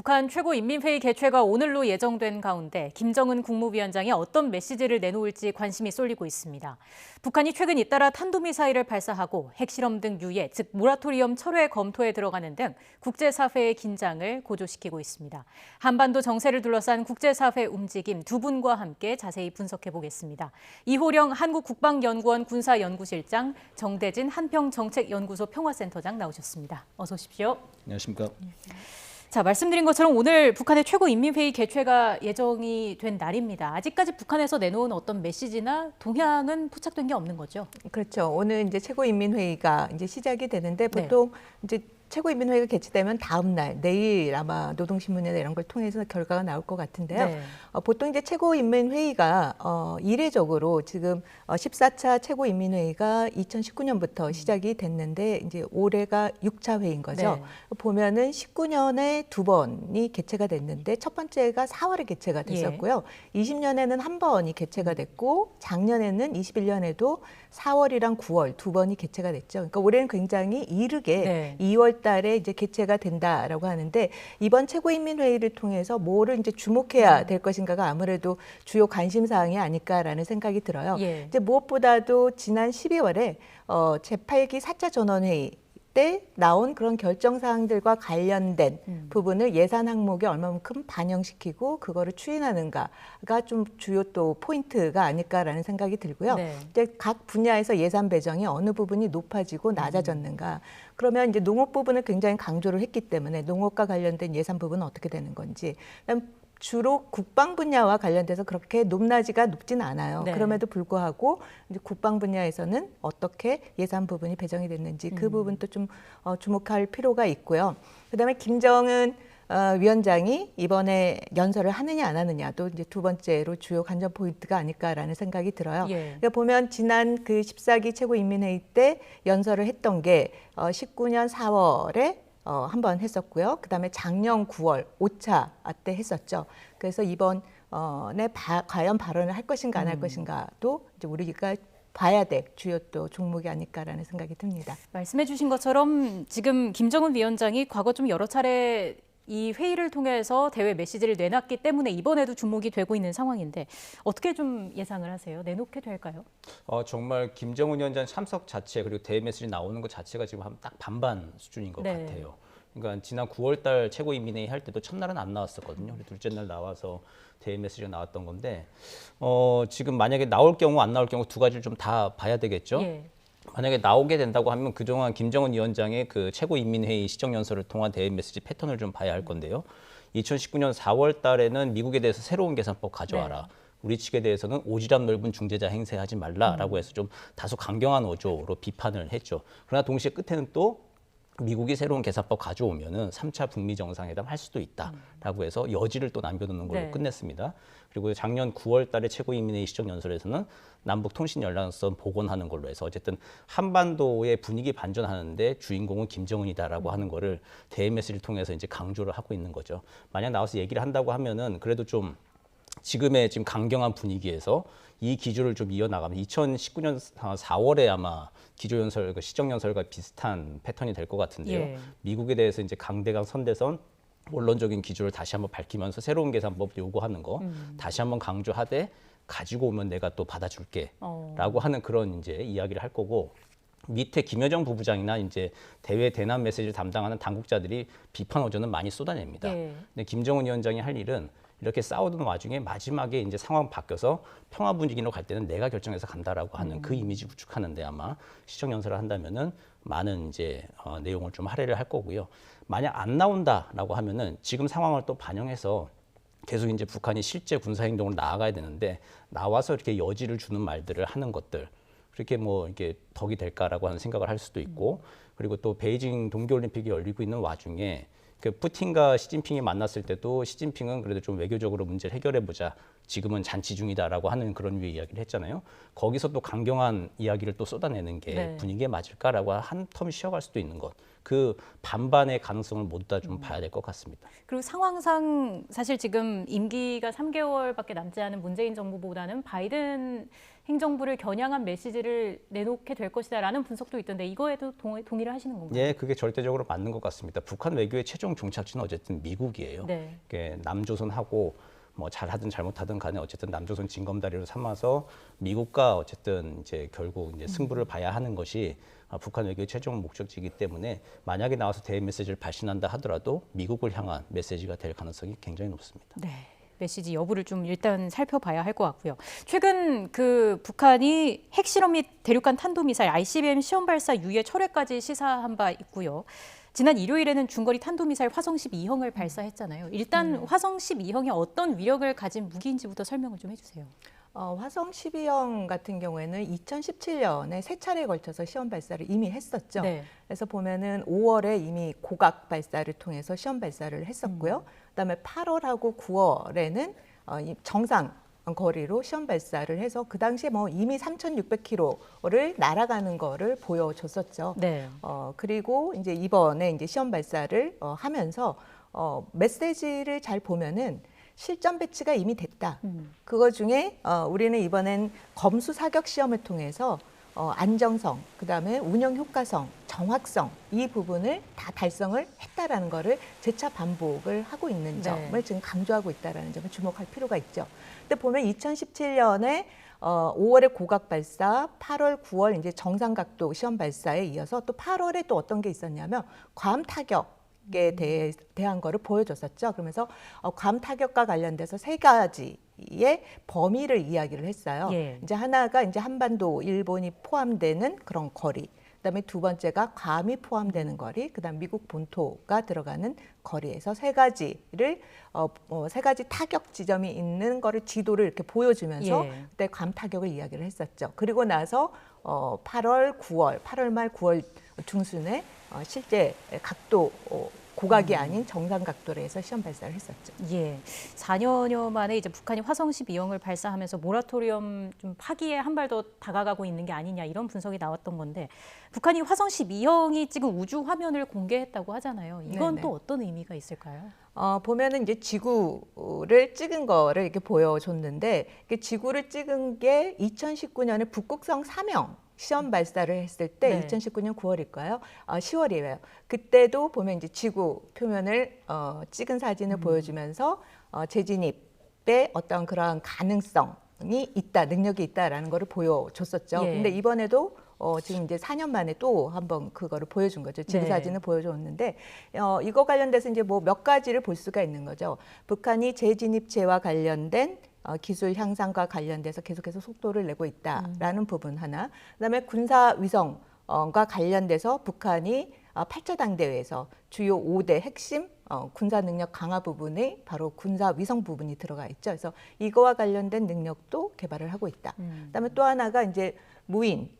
북한 최고인민회의 개최가 오늘로 예정된 가운데 김정은 국무위원장이 어떤 메시지를 내놓을지 관심이 쏠리고 있습니다. 북한이 최근 잇따라 탄도미사일을 발사하고 핵실험 등 유예, 즉 모라토리엄 철회 검토에 들어가는 등 국제사회의 긴장을 고조시키고 있습니다. 한반도 정세를 둘러싼 국제사회 움직임 두 분과 함께 자세히 분석해 보겠습니다. 이호령 한국국방연구원 군사연구실장, 정대진 한평정책연구소 평화센터장 나오셨습니다. 어서 오십시오. 안녕하십니까. 자, 말씀드린 것처럼 오늘 북한의 최고인민회의 개최가 예정이 된 날입니다. 아직까지 북한에서 내놓은 어떤 메시지나 동향은 포착된 게 없는 거죠? 그렇죠. 오늘 이제 최고인민회의가 이제 시작이 되는데 보통 이제 최고인민회의가 개최되면 다음 날, 내일 아마 노동신문이나 이런 걸 통해서 결과가 나올 것 같은데요. 보통 이제 최고인민회의가 이례적으로 지금 14차 최고인민회의가 2019년부터 시작이 됐는데 이제 올해가 6차 회의인 거죠. 보면은 19년에 두 번이 개최가 됐는데 첫 번째가 4월에 개최가 됐었고요. 20년에는 한 번이 개최가 됐고 작년에는 21년에도 4월이랑 9월 두 번이 개최가 됐죠. 그러니까 올해는 굉장히 이르게 2월 달에 이제 개최가 된다라고 하는데 이번 최고인민회의를 통해서 뭐를 이제 주목해야 될 것인가가 아무래도 주요 관심 사항이 아닐까라는 생각이 들어요. 이제 무엇보다도 지난 12월에 제8기 4차 전원회의 때 나온 그런 결정 사항들과 관련된 부분을 예산 항목에 얼마만큼 반영시키고 그거를 추인하는가가 좀 주요 또 포인트가 아닐까라는 생각이 들고요. 이제 각 분야에서 예산 배정이 어느 부분이 높아지고 낮아졌는가. 그러면 이제 농업 부분을 굉장히 강조를 했기 때문에 농업과 관련된 예산 부분은 어떻게 되는 건지. 그다음 주로 국방 분야와 관련돼서 그렇게 높지는 않아요. 그럼에도 불구하고 이제 국방 분야에서는 어떻게 예산 부분이 배정이 됐는지 그 부분도 좀 주목할 필요가 있고요. 그다음에 김정은 위원장이 이번에 연설을 하느냐 안 하느냐도 이제 두 번째로 주요 관전 포인트가 아닐까라는 생각이 들어요. 그러니까 보면 지난 그 14기 최고인민회의 때 연설을 했던 게 19년 4월에 한 번 했었고요. 그다음에 작년 9월 5차 때 했었죠. 그래서 이번에 과연 발언을 할 것인가 안 할 것인가도 이제 우리가 봐야 될 주요 또 종목이 아닐까라는 생각이 듭니다. 말씀해 주신 것처럼 지금 김정은 위원장이 과거 좀 여러 차례 이 회의를 통해서 대외 메시지를 내놨기 때문에 이번에도 주목이 되고 있는 상황인데 어떻게 좀 예상을 하세요? 내놓게 될까요? 정말 김정은 위원장 참석 자체 그리고 대외 메시지 나오는 것 자체가 지금 딱 반반 수준인 것 같아요. 그러니까 지난 9월 달 최고인민회의 할 때도 첫날은 안 나왔었거든요. 둘째 날 나와서 대외 메시지가 나왔던 건데 지금 만약에 나올 경우 안 나올 경우 두 가지를 좀 다 봐야 되겠죠. 만약에 나오게 된다고 하면 그동안 김정은 위원장의 그 최고인민회의 시정연설을 통한 대외 메시지 패턴을 좀 봐야 할 건데요. 2019년 4월 달에는 미국에 대해서 새로운 계산법 가져와라. 우리 측에 대해서는 오지랖 넓은 중재자 행세하지 말라라고 해서 좀 다소 강경한 어조로 비판을 했죠. 그러나 동시에 끝에는 또 미국이 새로운 계산법 가져오면은 3차 북미 정상회담 할 수도 있다라고 해서 여지를 또 남겨두는 걸로 끝냈습니다. 그리고 작년 9월 달에 최고인민회의 시정연설에서는 남북 통신 연락선 복원하는 걸로 해서 어쨌든 한반도의 분위기 반전하는데 주인공은 김정은이다라고 하는 거를 대외 메시지를 통해서 이제 강조를 하고 있는 거죠. 만약 나와서 얘기를 한다고 하면은 그래도 좀 지금의 지금 강경한 분위기에서 이 기조를 좀 이어나가면 2019년 4월에 아마 기조연설, 시정연설과 비슷한 패턴이 될 것 같은데요. 미국에 대해서 이제 강대강 선대선 원론적인 기조를 다시 한번 밝히면서 새로운 계산법 요구하는 거 다시 한번 강조하되 가지고 오면 내가 또 받아줄게라고 하는 그런 이제 이야기를 할 거고 밑에 김여정 부부장이나 이제 대외 대남 메시지를 담당하는 당국자들이 비판 어조는 많이 쏟아냅니다. 근데 김정은 위원장이 할 일은 이렇게 싸우던 와중에 마지막에 이제 상황 바뀌어서 평화 분위기로 갈 때는 내가 결정해서 간다라고 하는 그 이미지 구축하는데 아마 시정 연설을 한다면은 많은 이제 내용을 좀 할애를 할 거고요. 만약 안 나온다라고 하면은 지금 상황을 또 반영해서 계속 이제 북한이 실제 군사 행동으로 나아가야 되는데 나와서 이렇게 여지를 주는 말들을 하는 것들 그렇게 뭐 이게 덕이 될까라고 하는 생각을 할 수도 있고 그리고 또 베이징 동계올림픽이 열리고 있는 와중에 그 푸틴과 시진핑이 만났을 때도 시진핑은 그래도 좀 외교적으로 문제를 해결해 보자 지금은 잔치 중이다라고 하는 그런 류의 이야기를 했잖아요. 거기서 또 강경한 이야기를 또 쏟아내는 게 네. 분위기에 맞을까라고 한 텀 쉬어갈 수도 있는 것. 그 반반의 가능성을 모두 다 좀 봐야 될 것 같습니다. 그리고 상황상 사실 지금 임기가 3개월밖에 남지 않은 문재인 정부보다는 바이든 행정부를 겨냥한 메시지를 내놓게 될 것이다라는 분석도 있던데 이거에도 동의를 하시는 건가요? 예, 그게 절대적으로 맞는 것 같습니다. 북한 외교의 최종 종착지는 어쨌든 미국이에요. 네. 남조선하고 뭐 잘하든 잘못하든 간에 어쨌든 남조선 징검다리로 삼아서 미국과 어쨌든 이제 결국 이제 승부를 봐야 하는 것이 북한 외교의 최종 목적지이기 때문에 만약에 나와서 대외 메시지를 발신한다 하더라도 미국을 향한 메시지가 될 가능성이 굉장히 높습니다. 네. 메시지 여부를 좀 일단 살펴봐야 할 것 같고요. 최근 그 북한이 핵실험 및 대륙간 탄도미사일 ICBM 시험 발사 유예 철회까지 시사한 바 있고요. 지난 일요일에는 중거리 탄도미사일 화성 12형을 발사했잖아요. 일단 화성 12형이 어떤 위력을 가진 무기인지부터 설명을 좀 해주세요. 화성 12형 같은 경우에는 2017년에 세 차례에 걸쳐서 시험 발사를 이미 했었죠. 네. 그래서 보면은 5월에 이미 고각 발사를 통해서 시험 발사를 했었고요. 그다음에 8월하고 9월에는 정상 거리로 시험 발사를 해서 그 당시에 뭐 이미 3,600km를 날아가는 거를 보여줬었죠. 네. 그리고 이제 이번에 이제 시험 발사를 하면서 메시지를 잘 보면은 실전 배치가 이미 됐다. 그거 중에 우리는 이번엔 검수 사격 시험을 통해서 안정성, 그다음에 운영 효과성, 정확성 이 부분을 다 달성을 했다라는 거를 재차 반복을 하고 있는 점을 지금 강조하고 있다라는 점을 주목할 필요가 있죠. 근데 보면 2017년에 5월에 고각 발사, 8월, 9월 이제 정상 각도 시험 발사에 이어서 또 8월에 또 어떤 게 있었냐면 괌 타격 에 대한 거를 보여줬었죠. 그러면서 괌 타격과 관련돼서 세 가지의 범위를 이야기를 했어요. 예. 이제 하나가 이제 한반도, 일본이 포함되는 그런 거리. 그다음에 두 번째가 괌이 포함되는 거리, 그다음 미국 본토가 들어가는 거리에서 세 가지를 세 가지 타격 지점이 있는 거를 지도를 이렇게 보여주면서 예. 그때 괌 타격을 이야기를 했었죠. 그리고 나서 8월, 9월, 8월 말, 9월 중순에 실제 각도 고각이 아닌 정상 각도로 해서 시험 발사를 했었죠. 예, 4년여 만에 이제 북한이 화성 12형을 발사하면서 모라토리엄 좀 파기에 한 발 더 다가가고 있는 게 아니냐 이런 분석이 나왔던 건데 북한이 화성 12형이 지금 우주 화면을 공개했다고 하잖아요. 이건 네네. 또 어떤 의미가 있을까요? 보면은 이제 지구를 찍은 거를 이렇게 보여줬는데 지구를 찍은 게 2019년에 북극성 3형 시험 발사를 했을 때 네. 2019년 9월일까요? 10월이에요. 그때도 보면 이제 지구 표면을 찍은 사진을 보여주면서 재진입의 어떤 그러한 가능성이 있다, 능력이 있다라는 거를 보여줬었죠. 예. 근데 이번에도 지금 이제 4년 만에 또 한번 그거를 보여준 거죠. 지구 네. 사진을 보여줬는데 이거 관련돼서 이제 뭐 몇 가지를 볼 수가 있는 거죠. 북한이 재진입체와 관련된 기술 향상과 관련돼서 계속해서 속도를 내고 있다라는 부분 하나. 그다음에 군사 위성과 관련돼서 북한이 8차 당대회에서 주요 5대 핵심 군사 능력 강화 부분에 바로 군사 위성 부분이 들어가 있죠. 그래서 이거와 관련된 능력도 개발을 하고 있다. 그다음에 또 하나가 이제 무인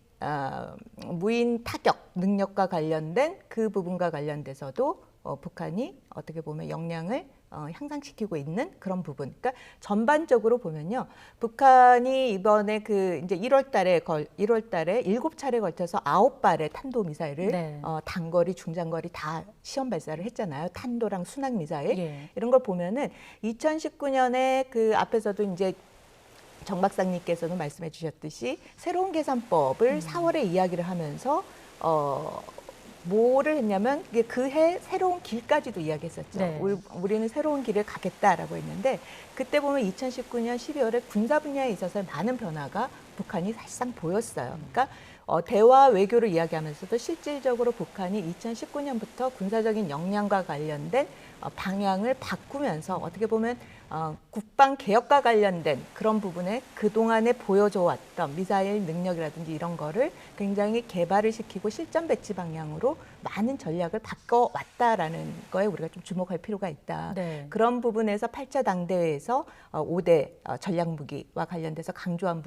타격 능력과 관련된 그 부분과 관련돼서도 북한이 어떻게 보면 역량을 향상시키고 있는 그런 부분. 그러니까 전반적으로 보면요, 북한이 이번에 그 이제 1월달에 7차례에 걸쳐서 9발의 탄도 미사일을 네. 단거리, 중장거리 다 시험 발사를 했잖아요. 탄도랑 순항 미사일 예. 이런 걸 보면은 2019년에 그 앞에서도 이제 정 박사님께서도 말씀해 주셨듯이 새로운 계산법을 4월에 이야기를 하면서 뭐를 했냐면 그해 새로운 길까지도 이야기했었죠. 네. 우리는 새로운 길을 가겠다라고 했는데 그때 보면 2019년 12월에 군사 분야에 있어서 많은 변화가 북한이 사실상 보였어요. 그러니까 대화 외교를 이야기하면서도 실질적으로 북한이 2019년부터 군사적인 역량과 관련된 방향을 바꾸면서 어떻게 보면 국방 개혁과 관련된 그런 부분에 그동안에 보여줘 왔던 미사일 능력이라든지 이런 거를 굉장히 개발을 시키고 실전 배치 방향으로 많은 전략을 바꿔왔다라는 거에 우리가 좀 주목할 필요가 있다. 네. 그런 부분에서 8차 당대회에서 5대 전략무기와 관련돼서 강조한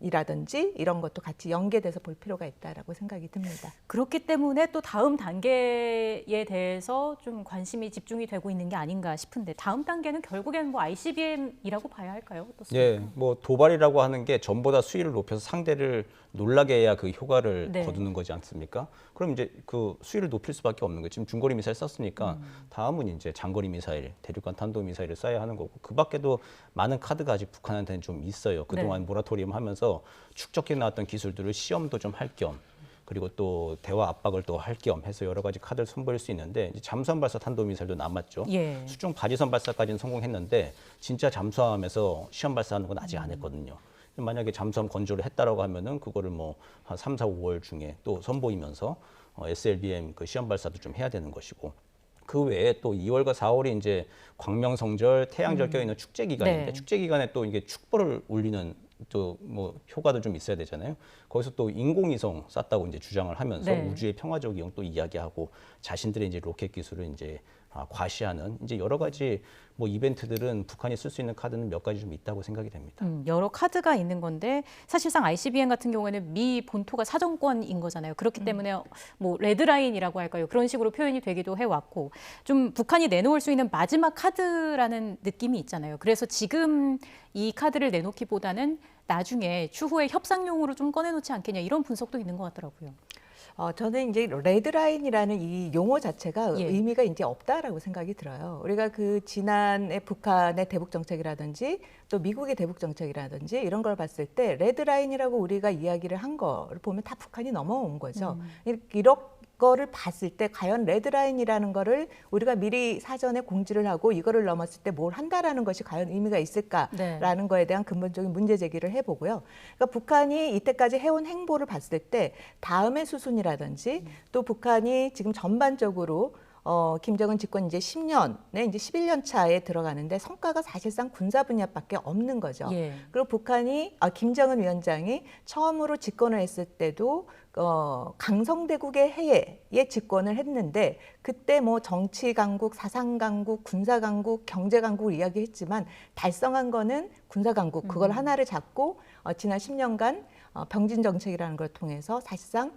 부분이라든지 이런 것도 같이 연계돼서 볼 필요가 있다라고 생각이 듭니다. 그렇기 때문에 또 다음 단계에 대해서 좀 관심이 집중이 되고 있는 게 아닌가 싶은데 다음 단계는 결국에는 뭐 ICBM이라고 봐야 할까요? 예, 뭐 도발이라고 하는 게 전보다 수위를 높여서 상대를 놀라게 해야 그 효과를 네. 거두는 거지 않습니까? 그럼 이제 그 수위를 높일 수밖에 없는 거예요. 지금 중거리 미사일 썼으니까 다음은 이제 장거리 미사일, 대륙간 탄도 미사일을 쏴야 하는 거고 그 밖에도 많은 카드가 아직 북한한테는 좀 있어요. 그동안 모라토리움 하면서 축적해 나왔던 기술들을 시험도 좀 할 겸 그리고 또 대화 압박을 또 할 겸 해서 여러 가지 카드를 선보일 수 있는데 이제 잠수함 발사 탄도미사일도 남았죠. 예. 수중 바지선 발사까지는 성공했는데 진짜 잠수함에서 시험 발사하는 건 아직 안 했거든요. 만약에 잠수함 건조를 했다라고 하면은 그거를 뭐 한 3, 4, 5월 중에 또 선보이면서 SLBM 그 시험 발사도 좀 해야 되는 것이고 그 외에 또 2월과 4월이 이제 광명성절, 태양절 껴있는 축제 기간인데 네. 축제 기간에 또 이게 축보를 울리는 또 뭐 효과도 좀 있어야 되잖아요. 거기서 또 인공위성 쐈다고 이제 주장을 하면서 네. 우주의 평화적 이용 또 이야기하고 자신들의 이제 로켓 기술을 이제 과시하는 이제 여러 가지 뭐 이벤트들은 북한이 쓸 수 있는 카드는 몇 가지 좀 있다고 생각이 됩니다. 여러 카드가 있는 건데 사실상 ICBM 같은 경우에는 미 본토가 사정권인 거잖아요. 그렇기 때문에 뭐 레드라인이라고 할까요? 그런 식으로 표현이 되기도 해왔고 좀 북한이 내놓을 수 있는 마지막 카드라는 느낌이 있잖아요. 그래서 지금 이 카드를 내놓기보다는 나중에 추후에 협상용으로 좀 꺼내놓지 않겠냐 이런 분석도 있는 것 같더라고요. 저는 이제 레드라인이라는 이 용어 자체가 예. 의미가 이제 없다라고 생각이 들어요. 우리가 그 지난해 북한의 대북 정책이라든지 또 미국의 대북 정책이라든지 이런 걸 봤을 때 레드라인이라고 우리가 이야기를 한 거를 보면 다 북한이 넘어온 거죠. 이런 거를 봤을 때 과연 레드라인이라는 거를 우리가 미리 사전에 공지를 하고 이거를 넘었을 때 뭘 한다라는 것이 과연 의미가 있을까라는 네. 거에 대한 근본적인 문제 제기를 해보고요. 그러니까 북한이 이때까지 해온 행보를 봤을 때 다음의 수순이라든지 또 북한이 지금 전반적으로 김정은 집권 이제 10년에 이제 11년 차에 들어가는데 성과가 사실상 군사 분야밖에 없는 거죠. 예. 그리고 북한이 김정은 위원장이 처음으로 집권을 했을 때도 강성대국의 해에 집권을 했는데 그때 뭐 정치 강국, 사상 강국, 군사 강국, 경제 강국을 이야기했지만 달성한 거는 군사 강국 그걸 하나를 잡고 지난 10년간 병진 정책이라는 걸 통해서 사실상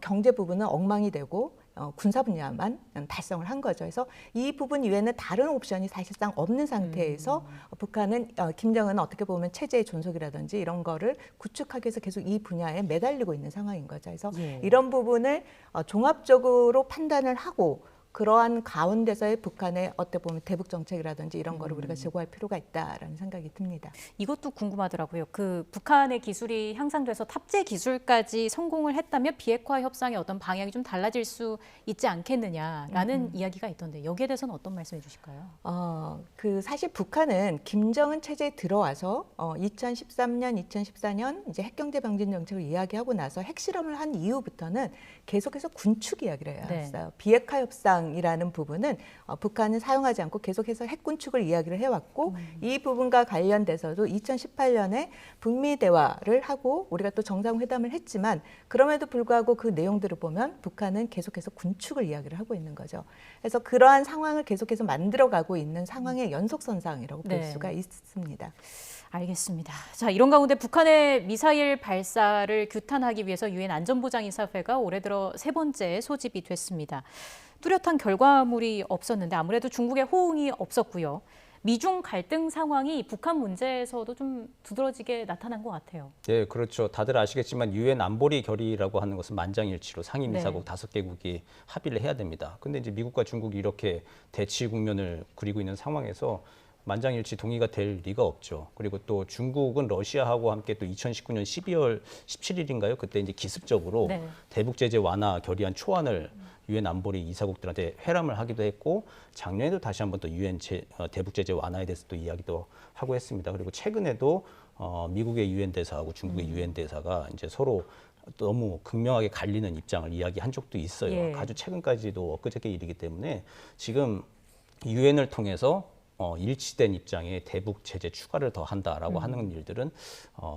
경제 부분은 엉망이 되고 군사 분야만 달성을 한 거죠. 그래서 이 부분 이외에는 다른 옵션이 사실상 없는 상태에서 북한은 김정은은 어떻게 보면 체제의 존속이라든지 이런 거를 구축하기 위해서 계속 이 분야에 매달리고 있는 상황인 거죠. 그래서 예. 이런 부분을 종합적으로 판단을 하고 그러한 가운데서의 북한의 어떻게 보면 대북 정책이라든지 이런 거를 우리가 제고할 필요가 있다라는 생각이 듭니다. 이것도 궁금하더라고요. 그 북한의 기술이 향상돼서 탑재 기술까지 성공을 했다면 비핵화 협상의 어떤 방향이 좀 달라질 수 있지 않겠느냐라는 이야기가 있던데 여기에 대해서는 어떤 말씀해 주실까요? 그 사실 북한은 김정은 체제에 들어와서 2013년, 2014년 이제 핵경제 병진 정책을 이야기하고 나서 핵실험을 한 이후부터는 계속해서 군축 이야기를 해왔어요. 네. 비핵화 협상이라는 부분은 북한은 사용하지 않고 계속해서 핵군축을 이야기를 해왔고 이 부분과 관련돼서도 2018년에 북미 대화를 하고 우리가 또 정상회담을 했지만 그럼에도 불구하고 그 내용들을 보면 북한은 계속해서 군축을 이야기를 하고 있는 거죠. 그래서 그러한 상황을 계속해서 만들어가고 있는 상황의 연속선상이라고 볼 네. 수가 있습니다. 알겠습니다. 자, 이런 가운데 북한의 미사일 발사를 규탄하기 위해서 유엔 안전보장이사회가 올해 들어 세 번째 소집이 됐습니다. 뚜렷한 결과물이 없었는데 아무래도 중국의 호응이 없었고요. 미중 갈등 상황이 북한 문제에서도 좀 두드러지게 나타난 것 같아요. 네, 그렇죠. 다들 아시겠지만 유엔 안보리 결의라고 하는 것은 만장일치로 상임이사국 5개국이 합의를 해야 됩니다. 근데 이제 미국과 중국이 이렇게 대치 국면을 그리고 있는 상황에서 만장일치 동의가 될 리가 없죠. 그리고 또 중국은 러시아하고 함께 또 2019년 12월 17일인가요? 그때 이제 기습적으로 네. 대북 제재 완화 결의안 초안을 유엔 안보리 이사국들한테 회람을 하기도 했고 작년에도 다시 한번 또 유엔 대북 제재 완화에 대해서 또 이야기도 하고 했습니다. 그리고 최근에도 미국의 유엔 대사하고 중국의 유엔 대사가 이제 서로 너무 극명하게 갈리는 입장을 이야기한 적도 있어요. 예. 아주 최근까지도 엊그저께 일이기 때문에 지금 유엔을 통해서 일치된 입장에 대북 제재 추가를 더 한다라고 하는 일들은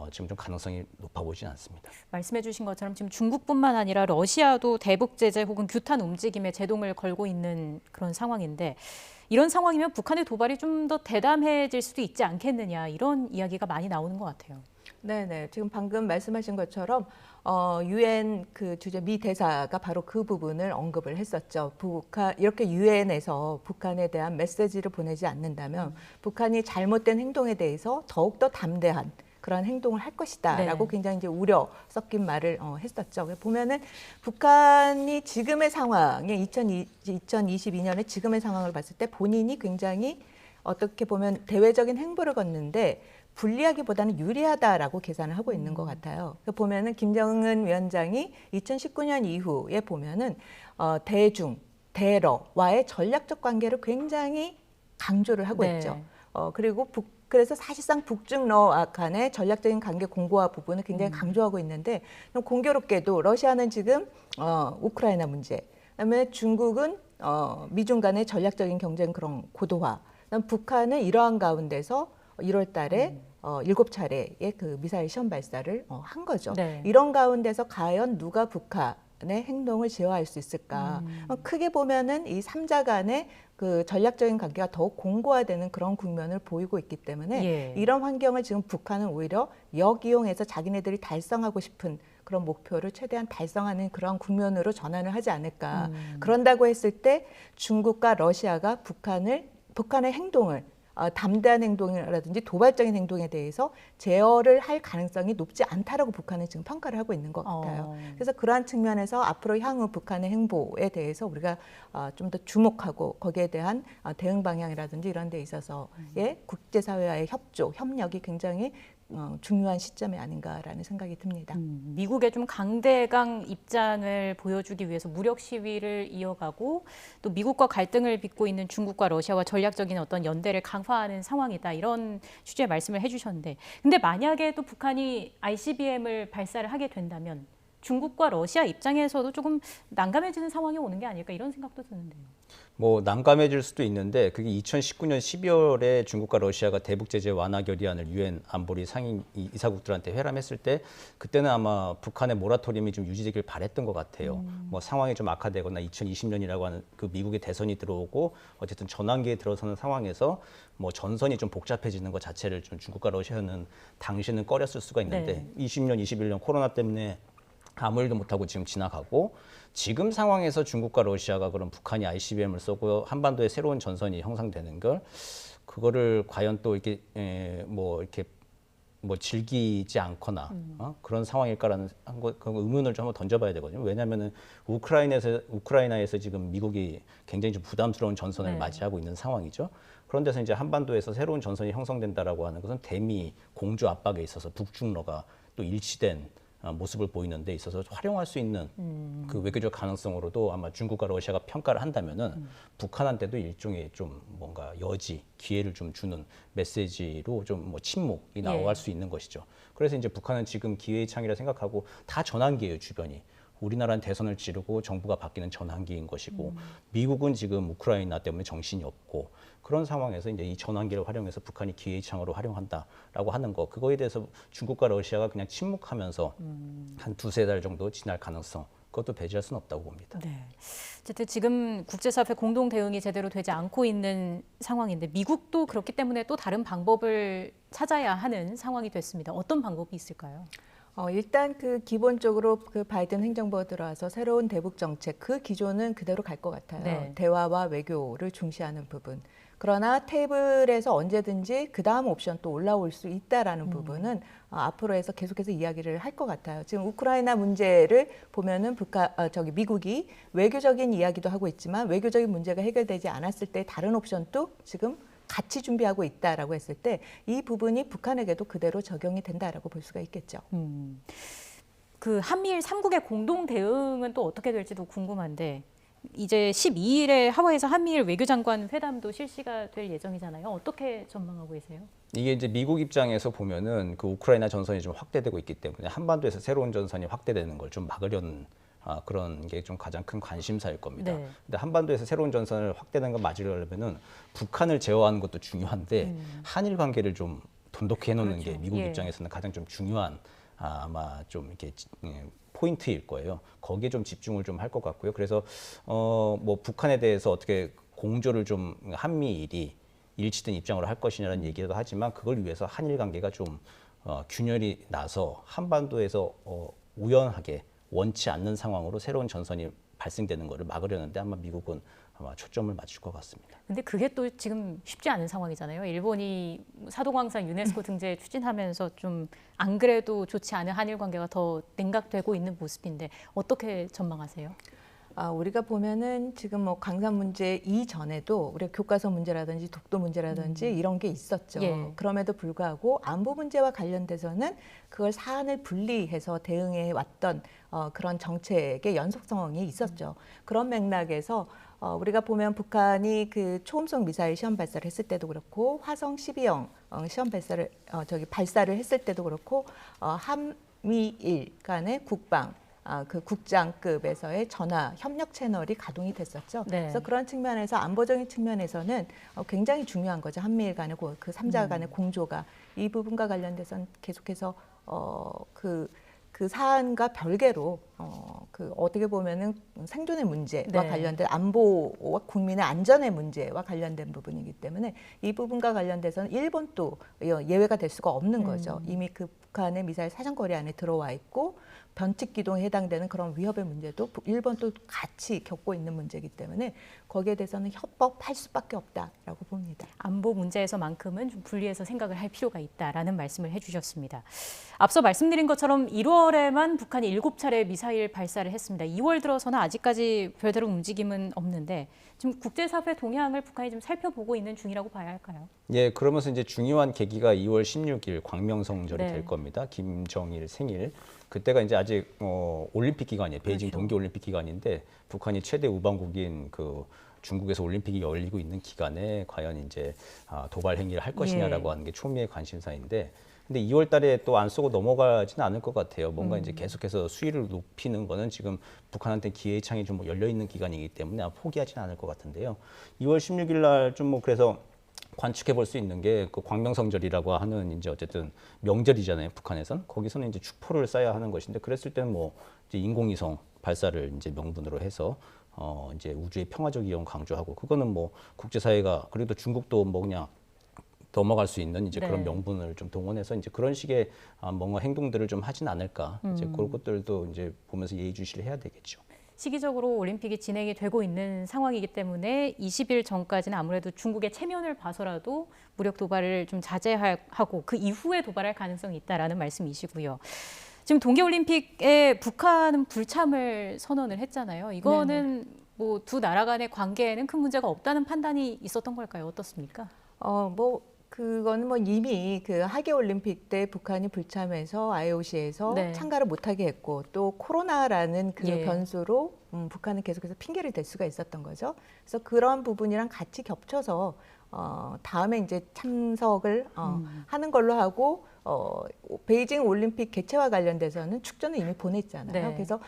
지금 좀 가능성이 높아 보이진 않습니다. 말씀해 주신 것처럼 지금 중국뿐만 아니라 러시아도 대북 제재 혹은 규탄 움직임에 제동을 걸고 있는 그런 상황인데 이런 상황이면 북한의 도발이 좀 더 대담해질 수도 있지 않겠느냐 이런 이야기가 많이 나오는 것 같아요. 네네. 지금 방금 말씀하신 것처럼 유엔 그 주재 미 대사가 바로 그 부분을 언급을 했었죠. 북한 이렇게 유엔에서 북한에 대한 메시지를 보내지 않는다면 북한이 잘못된 행동에 대해서 더욱더 담대한 그런 행동을 할 것이다라고 네. 굉장히 이제 우려 섞인 말을 했었죠. 보면은 북한이 지금의 상황에 2022년에 지금의 상황을 봤을 때 본인이 굉장히 어떻게 보면 대외적인 행보를 걷는데 불리하기보다는 유리하다라고 계산을 하고 있는 것 같아요. 보면은 김정은 위원장이 2019년 이후에 보면은 대중, 대러와의 전략적 관계를 굉장히 강조를 하고 네. 있죠. 그리고 그래서 사실상 북중러 간의 전략적인 관계 공고화 부분을 굉장히 강조하고 있는데 공교롭게도 러시아는 지금 우크라이나 문제, 그다음에 중국은 미중 간의 전략적인 경쟁 그런 고도화, 그다음 북한은 이러한 가운데서 1월 달에 7차례의 그 미사일 시험 발사를 한 거죠. 네. 이런 가운데서 과연 누가 북한의 행동을 제어할 수 있을까? 크게 보면은 이 3자 간의 그 전략적인 관계가 더욱 공고화되는 그런 국면을 보이고 있기 때문에 예. 이런 환경을 지금 북한은 오히려 역이용해서 자기네들이 달성하고 싶은 그런 목표를 최대한 달성하는 그런 국면으로 전환을 하지 않을까. 그런다고 했을 때 중국과 러시아가 북한의 행동을 담대한 행동이라든지 도발적인 행동에 대해서 제어를 할 가능성이 높지 않다라고 북한은 지금 평가를 하고 있는 것 같아요. 그래서 그러한 측면에서 앞으로 향후 북한의 행보에 대해서 우리가 좀 더 주목하고 거기에 대한 대응 방향이라든지 이런 데 있어서의 국제사회와의 협력이 굉장히 중요한 시점이 아닌가라는 생각이 듭니다. 미국의 좀 강대강 입장을 보여주기 위해서 무력 시위를 이어가고 또 미국과 갈등을 빚고 있는 중국과 러시아와 전략적인 어떤 연대를 강화하는 상황이다. 이런 취지의 말씀을 해주셨는데 근데 만약에 또 북한이 ICBM을 발사를 하게 된다면 중국과 러시아 입장에서도 조금 난감해지는 상황이 오는 게 아닐까 이런 생각도 드는데요. 뭐 난감해질 수도 있는데 그게 2019년 12월에 중국과 러시아가 대북 제재 완화 결의안을 유엔 안보리 상임 이사국들한테 회람했을 때 그때는 아마 북한의 모라토리움이 좀 유지되길 바랬던 것 같아요. 뭐 상황이 좀 악화되거나 2020년이라고 하는 그 미국의 대선이 들어오고 어쨌든 전환기에 들어서는 상황에서 뭐 전선이 좀 복잡해지는 것 자체를 좀 중국과 러시아는 당시는 꺼렸을 수가 있는데 20년, 21년 코로나 때문에 아무 일도 못하고 지금 지나가고 지금 상황에서 중국과 러시아가 그런 북한이 ICBM을 쏘고 한반도에 새로운 전선이 형성되는 걸 그거를 과연 또 이렇게 뭐 즐기지 않거나 그런 상황일까라는 그 의문을 좀 한번 던져봐야 되거든요. 왜냐하면은 우크라이나에서 지금 미국이 굉장히 좀 부담스러운 전선을 맞이하고 있는 상황이죠. 그런 데서 이제 한반도에서 새로운 전선이 형성된다라고 하는 것은 대미 공조 압박에 있어서 북중러가 또 일치된 모습을 보이는 데 있어서 활용할 수 있는 그 외교적 가능성으로도 아마 중국과 러시아가 평가를 한다면은 북한한테도 일종의 좀 뭔가 여지, 기회를 좀 주는 메시지로 좀 뭐 침묵이 나올 수 있는 것이죠. 그래서 이제 북한은 지금 기회의 창이라 생각하고 다 전환기예요, 주변이. 우리나라는 대선을 치르고 정부가 바뀌는 전환기인 것이고 미국은 지금 우크라이나 때문에 정신이 없고 그런 상황에서 이제 이 전환기를 활용해서 북한이 기회의 창으로 활용한다라고 하는 거 그거에 대해서 중국과 러시아가 그냥 침묵하면서 한 두세 달 정도 지날 가능성 그것도 배제할 수는 없다고 봅니다. 네. 어쨌든 지금 국제사회 공동 대응이 제대로 되지 않고 있는 상황인데 미국도 그렇기 때문에 또 다른 방법을 찾아야 하는 상황이 됐습니다. 어떤 방법이 있을까요? 일단 그 기본적으로 그 바이든 행정부가 들어와서 새로운 대북 정책 그 기조는 그대로 갈 것 같아요. 네. 대화와 외교를 중시하는 부분. 그러나 테이블에서 언제든지 그 다음 옵션 또 올라올 수 있다라는 부분은 앞으로 해서 계속해서 이야기를 할 것 같아요. 지금 우크라이나 문제를 보면은 미국이 외교적인 이야기도 하고 있지만 외교적인 문제가 해결되지 않았을 때 다른 옵션도 지금 같이 준비하고 있다라고 했을 때 이 부분이 북한에게도 그대로 적용이 된다라고 볼 수가 있겠죠. 그 한미일 3국의 공동 대응은 또 어떻게 될지도 궁금한데 이제 12일에 하와이에서 한미일 외교장관 회담도 실시가 될 예정이잖아요. 어떻게 전망하고 계세요? 이게 이제 미국 입장에서 보면은 그 우크라이나 전선이 좀 확대되고 있기 때문에 한반도에서 새로운 전선이 확대되는 걸 좀 막으려는 그런 게 좀 가장 큰 관심사일 겁니다. 네. 근데 한반도에서 새로운 전선을 확대되는 걸 맞으려면은 북한을 제어하는 것도 중요한데 한일 관계를 좀 돈독히 해놓는 게 미국 입장에서는 가장 좀 중요한 아마 좀 이렇게 포인트일 거예요. 거기에 좀 집중을 좀 할 것 같고요. 그래서 뭐 북한에 대해서 어떻게 공조를 좀 한미일이 일치된 입장으로 할 것이냐는 얘기도 하지만 그걸 위해서 한일 관계가 좀 균열이 나서 한반도에서 우연하게 원치 않는 상황으로 새로운 전선이 발생되는 것을 막으려는데 아마 미국은 아마 초점을 맞출 것 같습니다. 근데 그게 또 지금 쉽지 않은 상황이잖아요. 일본이 사도광산 유네스코 등재 추진하면서 좀 안 그래도 좋지 않은 한일 관계가 더 냉각되고 있는 모습인데 어떻게 전망하세요? 우리가 보면은 지금 뭐 강산 문제 이전에도 우리가 교과서 문제라든지 독도 문제라든지 이런 게 있었죠. 예. 그럼에도 불구하고 안보 문제와 관련돼서는 그걸 사안을 분리해서 대응해 왔던 그런 정책의 연속성이 있었죠. 그런 맥락에서 우리가 보면 북한이 그 초음속 미사일 시험 발사를 했을 때도 그렇고 화성 12형 시험 발사를 했을 때도 그렇고 한미일 간의 국방 그 국장급에서의 전화 협력 채널이 가동이 됐었죠. 네. 그래서 그런 측면에서 안보적인 측면에서는 굉장히 중요한 거죠. 한미일 간의 그 3자 간의 공조가 이 부분과 관련돼서는 계속해서 그 사안과 별개로 그 어떻게 보면은 생존의 문제와 네. 관련된 안보와 국민의 안전의 문제와 관련된 부분이기 때문에 이 부분과 관련돼서는 일본도 예외가 될 수가 없는 거죠. 이미 그 북한의 미사일 사정거리 안에 들어와 있고 변칙 기동에 해당되는 그런 위협의 문제도 일본도 같이 겪고 있는 문제이기 때문에 거기에 대해서는 협업할 수밖에 없다라고 봅니다. 안보 문제에서만큼은 좀 분리해서 생각을 할 필요가 있다라는 말씀을 해주셨습니다. 앞서 말씀드린 것처럼 1월에만 북한이 7차례 미사일 발사를 했습니다. 2월 들어서는 아직까지 별다른 움직임은 없는데 지금 국제사회 동향을 북한이 좀 살펴보고 있는 중이라고 봐야 할까요? 예, 그러면서 이제 중요한 계기가 2월 16일 광명성절이 네. 될 겁니다. 김정일 생일. 그때가 이제 아직 올림픽 기간이에요. 베이징 그렇죠. 동계올림픽 기간인데 북한이 최대 우방국인 그 중국에서 올림픽이 열리고 있는 기간에 과연 이제 도발 행위를 할 것이냐라고 하는 게 초미의 관심사인데 근데 2월 달에 또 안 쏘고 넘어가지는 않을 것 같아요. 뭔가 이제 계속해서 수위를 높이는 거는 지금 북한한테 기회의 창이 좀 열려 있는 기간이기 때문에 포기하지는 않을 것 같은데요. 2월 16일 날 좀 뭐 그래서 관측해 볼 수 있는 게 그 광명성절이라고 하는 이제 어쨌든 명절이잖아요. 북한에선 거기서는 이제 축포를 쏴야 하는 것인데 그랬을 때는 뭐 이제 인공위성 발사를 이제 명분으로 해서 이제 우주의 평화적 이용 강조하고 그거는 뭐 국제사회가 그래도 중국도 뭐 그냥 넘어갈 수 있는 이제 그런 네. 명분을 좀 동원해서 이제 그런 식의 뭔가 행동들을 좀 하진 않을까 이제 그런 것들도 이제 보면서 예의주시를 해야 되겠죠. 시기적으로 올림픽이 진행이 되고 있는 상황이기 때문에 20일 전까지는 아무래도 중국의 체면을 봐서라도 무력 도발을 좀 자제하고 그 이후에 도발할 가능성이 있다라는 말씀이시고요. 지금 동계올림픽에 북한은 불참을 선언을 했잖아요. 이거는 뭐 두 나라 간의 관계에는 큰 문제가 없다는 판단이 있었던 걸까요? 어떻습니까? 그거는 뭐 이미 그 하계올림픽 때 북한이 불참해서 IOC에서 네. 참가를 못하게 했고 또 코로나라는 그 예. 변수로 북한은 계속해서 핑계를 댈 수가 있었던 거죠. 그래서 그런 부분이랑 같이 겹쳐서 다음에 이제 참석을 하는 걸로 하고 베이징 올림픽 개최와 관련돼서는 축전을 이미 보냈잖아요. 네. 그래서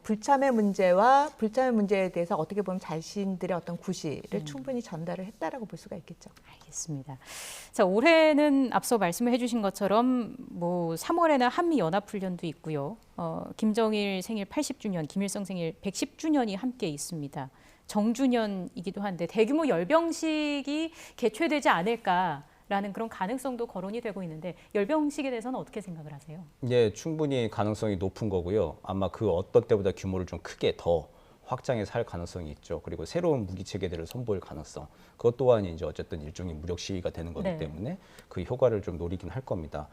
불참의 문제에 대해서 어떻게 보면 자신들의 어떤 구실을 충분히 전달을 했다라고 볼 수가 있겠죠. 알겠습니다. 자, 올해는 앞서 말씀을 해주신 것처럼 뭐 3월에는 한미 연합훈련도 있고요. 김정일 생일 80주년, 김일성 생일 110주년이 함께 있습니다. 정주년이기도 한데 대규모 열병식이 개최되지 않을까라는 그런 가능성도 거론이 되고 있는데 열병식에 대해서는 어떻게 생각을 하세요? 예, 충분히 가능성이 높은 거고요. 아마 그 어떤 때보다 규모를 좀 크게 더 확장해서 할 가능성이 있죠. 그리고 새로운 무기 체계들을 선보일 가능성. 그것 또한 이제 어쨌든 일종의 무력 시위가 되는 거기 네. 때문에 그 효과를 좀 노리긴 할 겁니다.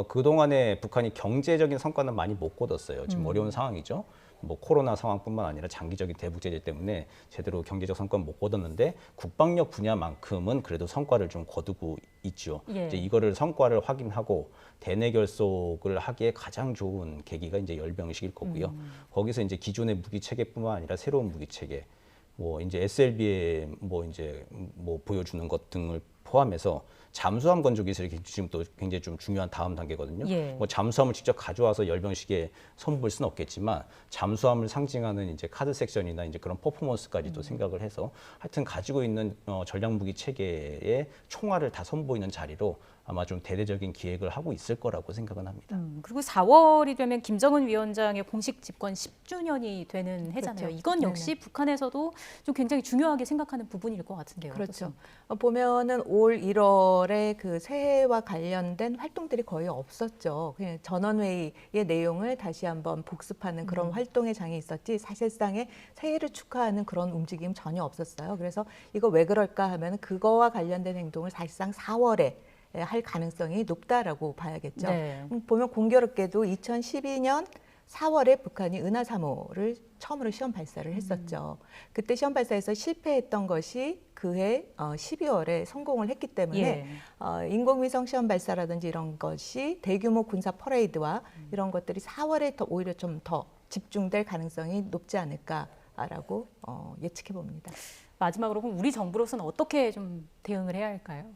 그동안에 북한이 경제적인 성과는 많이 못 거뒀어요. 지금 어려운 상황이죠. 뭐 코로나 상황뿐만 아니라 장기적인 대북 제재 때문에 제대로 경제적 성과는 못 거뒀는데 국방력 분야만큼은 그래도 성과를 좀 거두고 있죠. 예. 이제 이거를 성과를 확인하고 대내 결속을 하기에 가장 좋은 계기가 이제 열병식일 거고요. 거기서 이제 기존의 무기 체계뿐만 아니라 새로운 무기 체계, 뭐 이제 SLB에 뭐 이제 뭐 보여주는 것 등을 포함해서 잠수함 건조 기술이 지금 또 굉장히 좀 중요한 다음 단계거든요. 예. 뭐 잠수함을 직접 가져와서 열병식에 선보일 수는 없겠지만 잠수함을 상징하는 이제 카드 섹션이나 이제 그런 퍼포먼스까지도 생각을 해서 하여튼 가지고 있는 전략 무기 체계의 총알을 다 선보이는 자리로 아마 좀 대대적인 기획을 하고 있을 거라고 생각은 합니다. 그리고 4월이 되면 김정은 위원장의 공식 집권 10주년이 되는 해잖아요. 그렇죠. 이건 역시 북한에서도 좀 굉장히 중요하게 생각하는 부분일 것 같은데요. 그렇죠. 어떻습니까? 보면은 올 1월에 그 새해와 관련된 활동들이 거의 없었죠. 그냥 전원회의의 내용을 다시 한번 복습하는 그런 활동의 장이 있었지 사실상의 새해를 축하하는 그런 움직임 전혀 없었어요. 그래서 이거 왜 그럴까 하면 그거와 관련된 행동을 사실상 4월에 할 가능성이 높다라고 봐야겠죠. 네. 보면 공교롭게도 2012년 4월에 북한이 은하 3호를 처음으로 시험 발사를 했었죠. 그때 시험 발사에서 실패했던 것이 그해 12월에 성공을 했기 때문에 인공위성 시험 발사라든지 이런 것이 대규모 군사 퍼레이드와 이런 것들이 4월에 더 오히려 좀 더 집중될 가능성이 높지 않을까라고 예측해 봅니다. 마지막으로 그럼 우리 정부로서는 어떻게 좀 대응을 해야 할까요?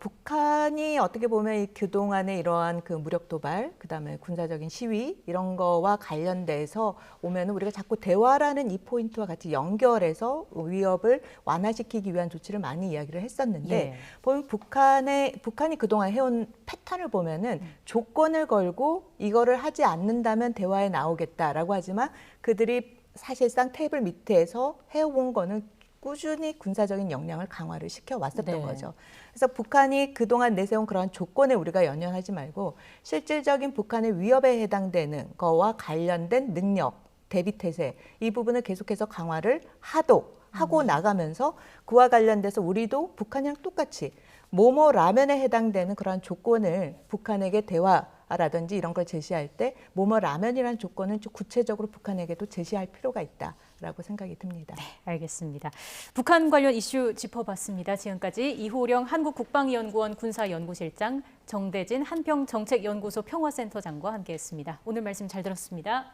북한이 어떻게 보면 그동안의 이러한 그 무력 도발, 그다음에 군사적인 시위 이런 거와 관련돼서 오면은 우리가 자꾸 대화라는 이 포인트와 같이 연결해서 위협을 완화시키기 위한 조치를 많이 이야기를 했었는데 보면 북한이 그동안 해온 패턴을 보면은 조건을 걸고 이거를 하지 않는다면 대화에 나오겠다라고 하지만 그들이 사실상 테이블 밑에서 해온 거는 꾸준히 군사적인 역량을 강화를 시켜왔었던 거죠. 그래서 북한이 그동안 내세운 그런 조건에 우리가 연연하지 말고 실질적인 북한의 위협에 해당되는 거와 관련된 능력, 대비태세 이 부분을 계속해서 강화를 하고 나가면서 그와 관련돼서 우리도 북한이랑 똑같이 뭐뭐 라면에 해당되는 그런 조건을 북한에게 대화라든지 이런 걸 제시할 때 뭐뭐 라면이라는 조건은 좀 구체적으로 북한에게도 제시할 필요가 있다라고 생각이 듭니다. 네, 알겠습니다. 북한 관련 이슈 짚어봤습니다. 지금까지 이호령 한국국방연구원 군사연구실장, 정대진 한평정책연구소 평화센터장과 함께했습니다. 오늘 말씀 잘 들었습니다.